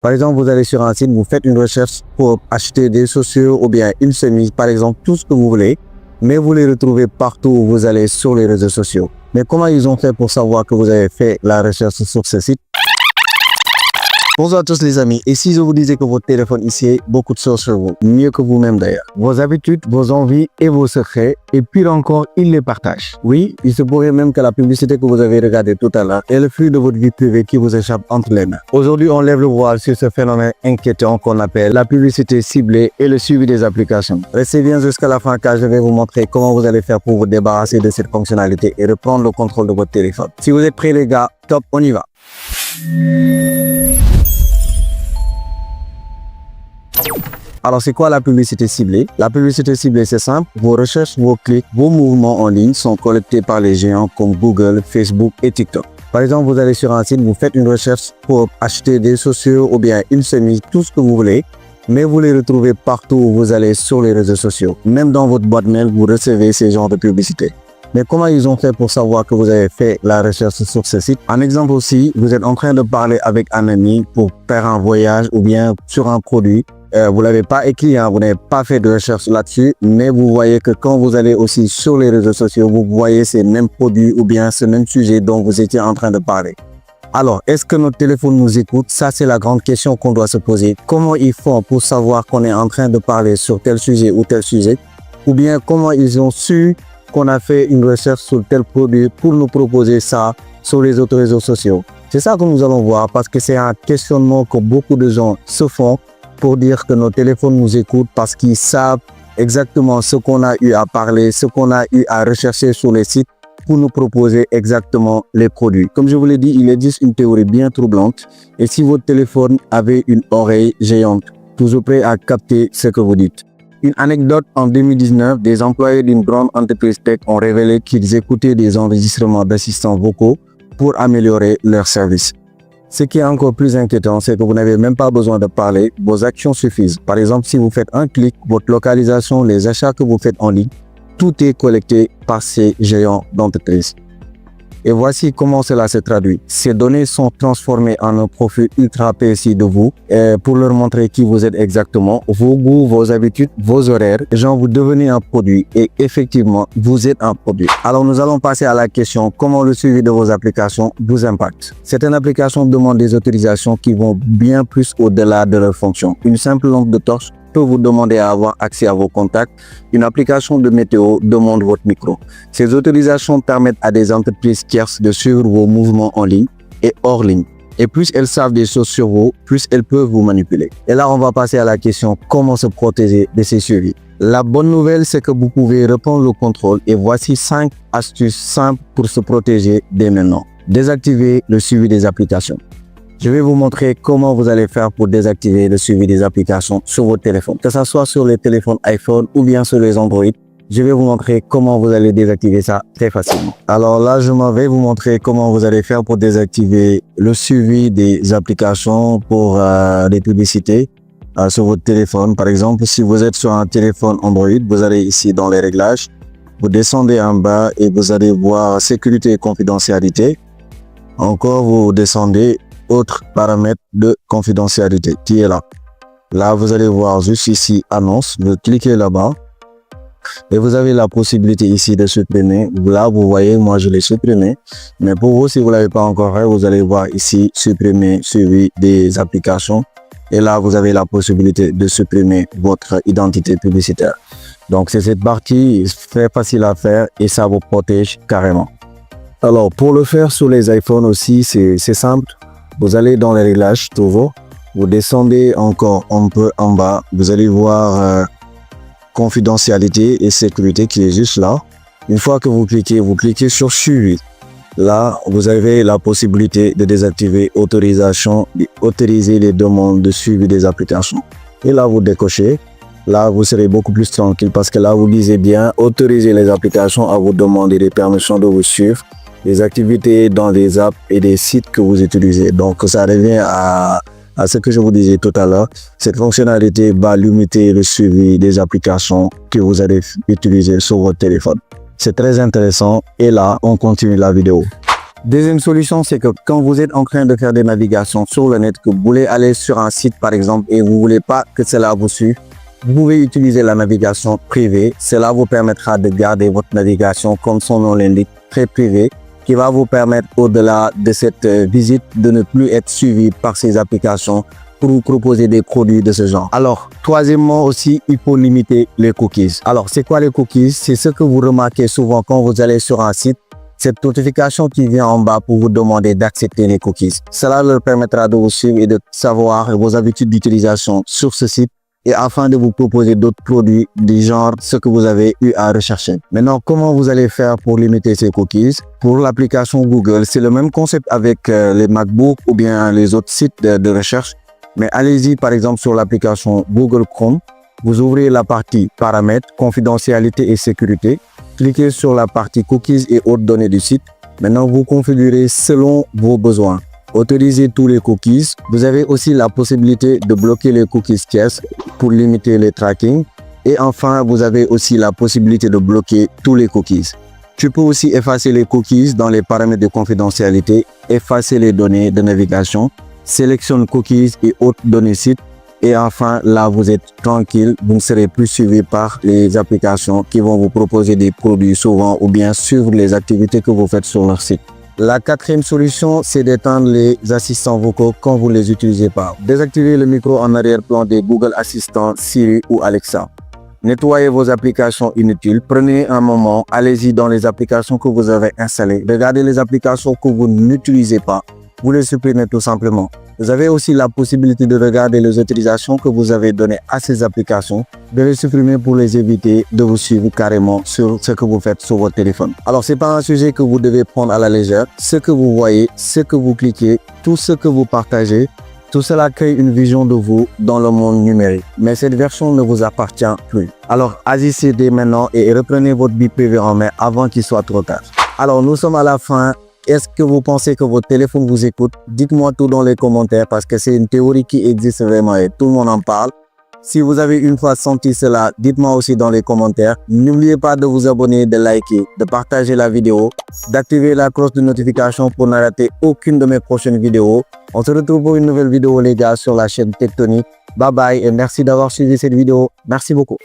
Par exemple, vous allez sur un site, vous faites une recherche pour acheter des chaussures ou bien une chemise, par exemple, tout ce que vous voulez, mais vous les retrouvez partout où vous allez sur les réseaux sociaux. Mais comment ils ont fait pour savoir que vous avez fait la recherche sur ce site? Bonjour à tous les amis, et si je vous disais que votre téléphone ici est beaucoup de choses sur vous, mieux que vous-même d'ailleurs. Vos habitudes, vos envies et vos secrets, et pire encore, il les partage. Oui, il se pourrait même que la publicité que vous avez regardée tout à l'heure est le fruit de votre vie privée qui vous échappe entre les mains. Aujourd'hui, on lève le voile sur ce phénomène inquiétant qu'on appelle la publicité ciblée et le suivi des applications. Restez bien jusqu'à la fin car je vais vous montrer comment vous allez faire pour vous débarrasser de cette fonctionnalité et reprendre le contrôle de votre téléphone. Si vous êtes prêts les gars, top, on y va. Alors, c'est quoi la publicité ciblée? La publicité ciblée, c'est simple. Vos recherches, vos clics, vos mouvements en ligne sont collectés par les géants comme Google, Facebook et TikTok. Par exemple, vous allez sur un site, vous faites une recherche pour acheter des chaussures ou bien une chemise, tout ce que vous voulez, mais vous les retrouvez partout où vous allez sur les réseaux sociaux. Même dans votre boîte mail, vous recevez ces genres de publicité. Mais comment ils ont fait pour savoir que vous avez fait la recherche sur ce site? Un exemple aussi, vous êtes en train de parler avec un ami pour faire un voyage ou bien sur un produit. Vous l'avez pas écrit, vous n'avez pas fait de recherche là-dessus, mais vous voyez que quand vous allez aussi sur les réseaux sociaux, vous voyez ces mêmes produits ou bien ce même sujet dont vous étiez en train de parler. Alors, est-ce que notre téléphone nous écoute? Ça, c'est la grande question qu'on doit se poser. Comment ils font pour savoir qu'on est en train de parler sur tel sujet ou tel sujet? Ou bien comment ils ont su qu'on a fait une recherche sur tel produit pour nous proposer ça sur les autres réseaux sociaux? C'est ça que nous allons voir parce que c'est un questionnement que beaucoup de gens se font pour dire que nos téléphones nous écoutent parce qu'ils savent exactement ce qu'on a eu à parler, ce qu'on a eu à rechercher sur les sites pour nous proposer exactement les produits. Comme je vous l'ai dit, il existe une théorie bien troublante et si votre téléphone avait une oreille géante, toujours prêt à capter ce que vous dites. Une anecdote, en 2019, des employés d'une grande entreprise tech ont révélé qu'ils écoutaient des enregistrements d'assistants vocaux pour améliorer leur service. Ce qui est encore plus inquiétant, c'est que vous n'avez même pas besoin de parler, vos actions suffisent. Par exemple, si vous faites un clic, votre localisation, les achats que vous faites en ligne, tout est collecté par ces géants d'entreprise. Et voici comment cela se traduit. Ces données sont transformées en un profil ultra précis de vous pour leur montrer qui vous êtes exactement, vos goûts, vos habitudes, vos horaires. Genre, vous devenez un produit et effectivement, vous êtes un produit. Alors, nous allons passer à la question comment le suivi de vos applications vous impacte. Certaines applications demandent des autorisations qui vont bien plus au-delà de leurs fonctions. Une simple lampe de torche peut vous demander à avoir accès à vos contacts. Une application de météo demande votre micro. Ces autorisations permettent à des entreprises tierces de suivre vos mouvements en ligne et hors ligne. Et plus elles savent des choses sur vous, plus elles peuvent vous manipuler. Et là, on va passer à la question comment se protéger de ces suivis. La bonne nouvelle, c'est que vous pouvez reprendre le contrôle et voici 5 astuces simples pour se protéger dès maintenant. Désactiver le suivi des applications. Je vais vous montrer comment vous allez faire pour désactiver le suivi des applications sur votre téléphone. Que ce soit sur les téléphones iPhone ou bien sur les Android, je vais vous montrer comment vous allez désactiver ça très facilement. Alors là, je vais vous montrer comment vous allez faire pour désactiver le suivi des applications pour les publicités sur votre téléphone. Par exemple, si vous êtes sur un téléphone Android, vous allez ici dans les réglages, vous descendez en bas et vous allez voir sécurité et confidentialité. Encore, vous descendez autre paramètre de confidentialité qui est là. Là, vous allez voir juste ici annonce, vous cliquez là-bas et vous avez la possibilité ici de supprimer. Là, vous voyez, moi je l'ai supprimé, mais pour vous, si vous l'avez pas encore fait, vous allez voir ici supprimer suivi des applications et là, vous avez la possibilité de supprimer votre identité publicitaire. Donc, c'est cette partie très facile à faire et ça vous protège carrément. Alors, pour le faire sur les iPhones aussi, c'est simple. Vous allez dans les réglages, toujours. Vous descendez encore un peu en bas. Vous allez voir confidentialité et sécurité qui est juste là. Une fois que vous cliquez sur suivi. Là, vous avez la possibilité de désactiver autorisation, autoriser les demandes de suivi des applications. Et là, vous décochez. Là, vous serez beaucoup plus tranquille parce que là, vous lisez bien autoriser les applications à vous demander des permissions de vous suivre. Les activités dans des apps et des sites que vous utilisez. Donc, ça revient à ce que je vous disais tout à l'heure. Cette fonctionnalité va limiter le suivi des applications que vous allez utiliser sur votre téléphone. C'est très intéressant et là, on continue la vidéo. Deuxième solution, c'est que quand vous êtes en train de faire des navigations sur le net, que vous voulez aller sur un site par exemple et vous voulez pas que cela vous suive, vous pouvez utiliser la navigation privée. Cela vous permettra de garder votre navigation comme son nom l'indique, très privée, qui va vous permettre au-delà de cette visite de ne plus être suivi par ces applications pour vous proposer des produits de ce genre. Alors, troisièmement aussi, il faut limiter les cookies. Alors, c'est quoi les cookies? C'est ce que vous remarquez souvent quand vous allez sur un site. Cette notification qui vient en bas pour vous demander d'accepter les cookies. Cela leur permettra de vous suivre et de savoir vos habitudes d'utilisation sur ce site et afin de vous proposer d'autres produits du genre ce que vous avez eu à rechercher. Maintenant, comment vous allez faire pour limiter ces cookies? Pour l'application Google, c'est le même concept avec les MacBooks ou bien les autres sites de recherche. Mais allez-y par exemple sur l'application Google Chrome. Vous ouvrez la partie paramètres, confidentialité et sécurité. Cliquez sur la partie cookies et autres données du site. Maintenant, vous configurez selon vos besoins. Autorisez tous les cookies. Vous avez aussi la possibilité de bloquer les cookies tierces pour limiter les tracking. Et enfin, vous avez aussi la possibilité de bloquer tous les cookies. Tu peux aussi effacer les cookies dans les paramètres de confidentialité, effacer les données de navigation, sélectionne cookies et autres données sites. Et enfin, là, vous êtes tranquille, vous ne serez plus suivi par les applications qui vont vous proposer des produits souvent ou bien suivre les activités que vous faites sur leur site. La quatrième solution, c'est d'éteindre les assistants vocaux quand vous ne les utilisez pas. Désactivez le micro en arrière-plan des Google Assistant, Siri ou Alexa. Nettoyez vos applications inutiles. Prenez un moment, allez-y dans les applications que vous avez installées. Regardez les applications que vous n'utilisez pas. Vous les supprimez tout simplement. Vous avez aussi la possibilité de regarder les autorisations que vous avez données à ces applications, de les supprimer pour les éviter de vous suivre carrément sur ce que vous faites sur votre téléphone. Alors, c'est pas un sujet que vous devez prendre à la légère. Ce que vous voyez, ce que vous cliquez, tout ce que vous partagez, tout cela crée une vision de vous dans le monde numérique. Mais cette version ne vous appartient plus. Alors, agissez dès maintenant et reprenez votre vie privée en main avant qu'il soit trop tard. Alors, nous sommes à la fin. Est-ce que vous pensez que votre téléphone vous écoute? Dites-moi tout dans les commentaires parce que c'est une théorie qui existe vraiment et tout le monde en parle. Si vous avez une fois senti cela, dites-moi aussi dans les commentaires. N'oubliez pas de vous abonner, de liker, de partager la vidéo, d'activer la cloche de notification pour ne rater aucune de mes prochaines vidéos. On se retrouve pour une nouvelle vidéo les gars sur la chaîne Tectonic. Bye bye et merci d'avoir suivi cette vidéo. Merci beaucoup.